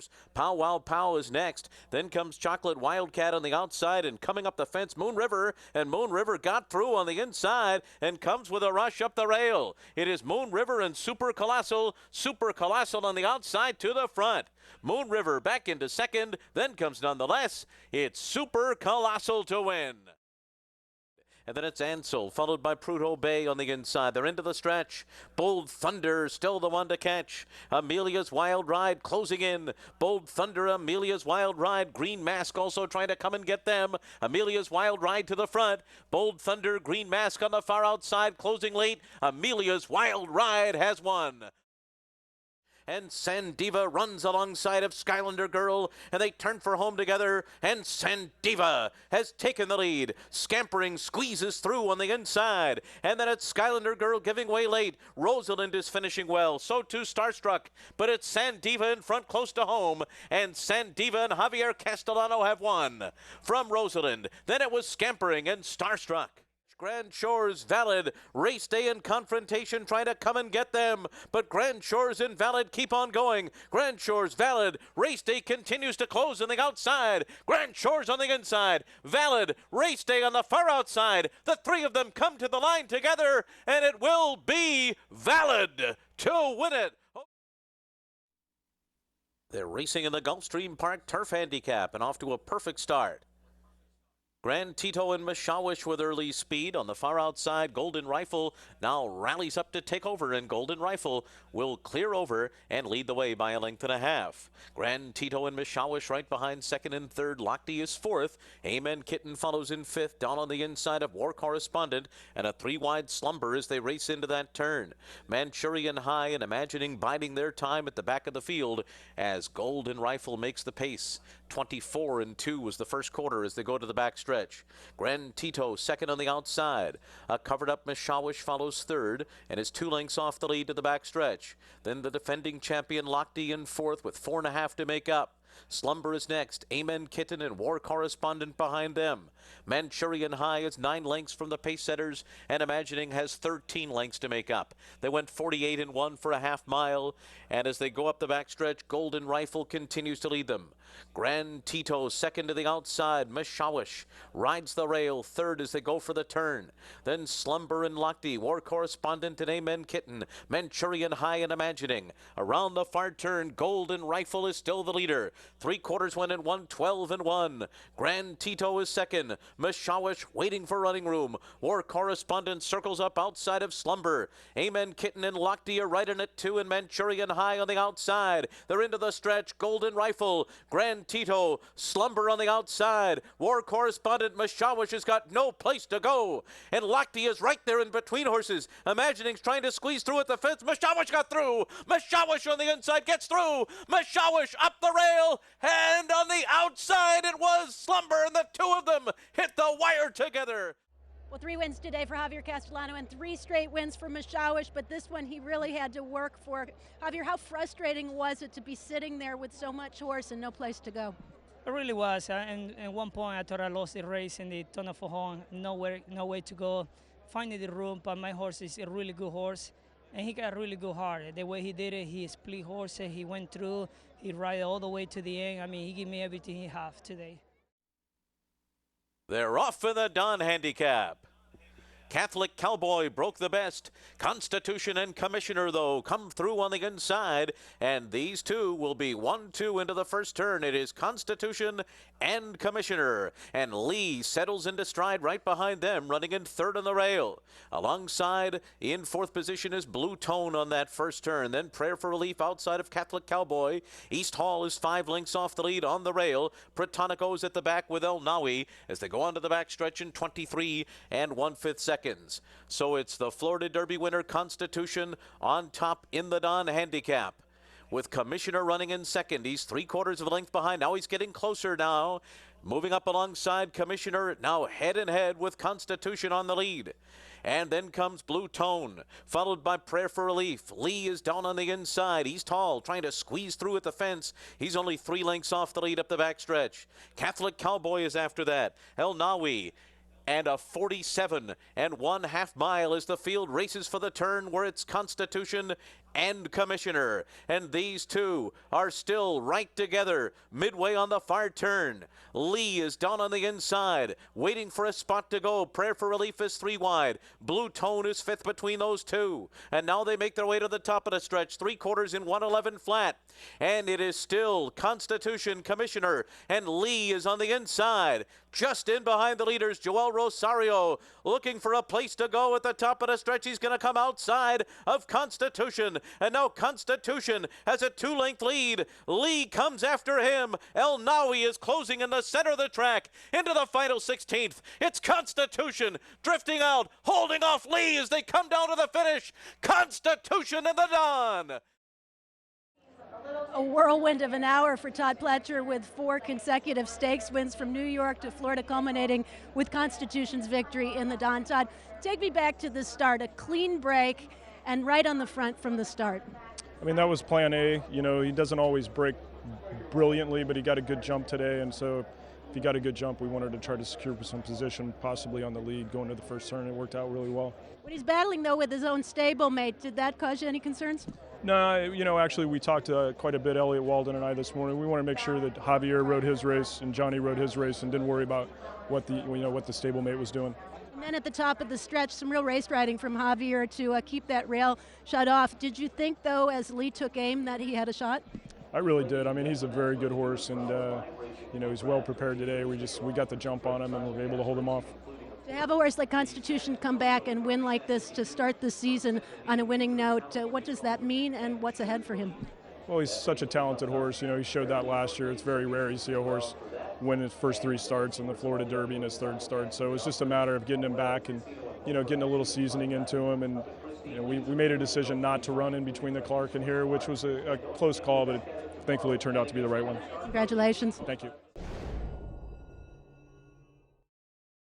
leaders. Pow Wow Pow is next. Then comes Chocolate Wildcat on the outside, and coming up the fence, Moon River. And Moon River got through on the inside and comes with a rush up the rail. It is Moon River and Super Colossal. Super Colossal on the outside to the front. Moon River back into second. Then comes Nonetheless. It's Super Colossal to win. And then it's Ansel, followed by Prudhoe Bay on the inside. They're into the stretch. Bold Thunder, still the one to catch. Amelia's Wild Ride closing in. Bold Thunder, Amelia's Wild Ride. Green Mask also trying to come and get them. Amelia's Wild Ride to the front. Bold Thunder, Green Mask on the far outside, closing late. Amelia's Wild Ride has won. And Sandiva runs alongside of Skylander Girl, and they turn for home together, and Sandiva has taken the lead. Scampering squeezes through on the inside, and then it's Skylander Girl giving way late. Rosalind is finishing well, so too Starstruck, but it's Sandiva in front close to home, and Sandiva and Javier Castellano have won from Rosalind. Then it was Scampering and Starstruck. Grand Shores Valid, race day and confrontation trying to come and get them, but Grand Shores and Valid keep on going. Grand Shores Valid, race day continues to close on the outside. Grand Shores on the inside. Valid, race day on the far outside. The three of them come to the line together, and it will be Valid to win it. They're racing in the Gulfstream Park Turf Handicap and off to a perfect start. Grand Tito and Mashawish with early speed. On the far outside, Golden Rifle now rallies up to take over, and Golden Rifle will clear over and lead the way by a length and a half. Grand Tito and Mashawish right behind second and third. Lochte is fourth. Amen Kitten follows in fifth. Down on the inside of War Correspondent, and a three-wide Slumber as they race into that turn. Manchurian High and Imagining biding their time at the back of the field as Golden Rifle makes the pace. 24-2 was the first quarter as they go to the back stretch. Grand Tito second on the outside. A covered-up Mashawish follows third and is 2 lengths off the lead to the back stretch. Then the defending champion Lochte in fourth with 4.5 to make up. Slumber is next. Amen Kitten and War Correspondent behind them. Manchurian High is 9 lengths from the pace setters, and Imagining has 13 lengths to make up. They went 48-1 for a half mile, and as they go up the backstretch, Golden Rifle continues to lead them. Grand Tito second to the outside. Mashawish rides the rail third as they go for the turn. Then Slumber and Lochte, War Correspondent and Amen Kitten, Manchurian High and Imagining. Around the far turn, Golden Rifle is still the leader. 3/4 went and won 12-1. Grand Tito is second. Mashawish waiting for running room. War Correspondent circles up outside of Slumber. Amen Kitten and Lochte are right in it too, and Manchurian High on the outside. They're into the stretch. Golden Rifle, Grand Tito, Slumber on the outside. War Correspondent Mashawish has got no place to go, and Lochte is right there in between horses. Imagining's trying to squeeze through at the fence. Mashawish got through. Mashawish on the inside gets through. Mashawish up the rail, and on the outside it was Slumber, and the two of them hit the wire together. Well, 3 wins today for Javier Castellano and 3 straight wins for Mashawish, but this one he really had to work for. Javier, how frustrating was it to be sitting there with so much horse and no place to go? It really was, and at one point I thought I lost the race in the Ton of Fojon, no way to go, finding the room, but my horse is a really good horse, and he got really good heart. The way he did it, he split horses, he went through, he ride all the way to the end. I mean, he gave me everything he have today. They're off in the Don Handicap. Catholic Cowboy broke the best. Constitution and Commissioner, though, come through on the inside, and these two will be 1-2 into the first turn. It is Constitution and Commissioner, and Lee settles into stride right behind them, running in third on the rail. Alongside, in fourth position, is Blue Tone on that first turn. Then Prayer for Relief outside of Catholic Cowboy. East Hall is 5 lengths off the lead on the rail. Protonico's at the back with El Nawi as they go on to the back stretch in 23 1/5 seconds. So it's the Florida Derby winner Constitution on top in the Don Handicap, with Commissioner running in second. He's 3/4 of a length behind. Now he's getting closer now. Moving up alongside Commissioner, now head and head with Constitution on the lead. And then comes Blue Tone, followed by Prayer for Relief. Lee is down on the inside. East Hall trying to squeeze through at the fence. He's only 3 lengths off the lead up the backstretch. Catholic Cowboy is after that. El Nawi. And a 47 1/2 mile as the field races for the turn where it's Constitution and Commissioner. And these two are still right together midway on the far turn. Lee is down on the inside, waiting for a spot to go. Prayer for Relief is 3 wide. Blue Tone is 5th between those two. And now they make their way to the top of the stretch, 3/4 in 111 flat. And it is still Constitution, Commissioner, and Lee is on the inside. Just in behind the leaders, Joel Rosario looking for a place to go at the top of the stretch. He's going to come outside of Constitution. And now Constitution has a 2-length lead. Lee comes after him. El Nawi is closing in the center of the track into the final 16th. It's Constitution drifting out, holding off Lee as they come down to the finish. Constitution in the dawn. A whirlwind of an hour for Todd Pletcher with 4 consecutive stakes wins from New York to Florida, culminating with Constitution's victory in the Dawn. Todd, take me back to the start, a clean break and right on the front from the start. I mean, that was plan A. You know, he doesn't always break brilliantly, but he got a good jump today, and so if he got a good jump, we wanted to try to secure some position, possibly on the lead going to the first turn. It worked out really well. When he's battling, though, with his own stablemate, did that cause you any concerns? No, you know, actually we talked quite a bit, Elliot Walden and I, this morning. We want to make sure that Javier rode his race and Johnny rode his race and didn't worry about what the stablemate was doing. And then at the top of the stretch, some real race riding from Javier to keep that rail shut off. Did you think, though, as Lee took aim, that he had a shot? I really did. I mean, he's a very good horse, and you know, he's well prepared today. We got the jump on him, and we were able to hold him off. To have a horse like Constitution come back and win like this to start the season on a winning note, what does that mean, and what's ahead for him? Well, he's such a talented horse. You know, he showed that last year. It's very rare you see a horse win his first 3 starts in the Florida Derby in his 3rd start. So it's just a matter of getting him back and, you know, getting a little seasoning into him. And you know, we made a decision not to run in between the Clark and here, which was a close call, but thankfully it turned out to be the right one. Congratulations. Thank you.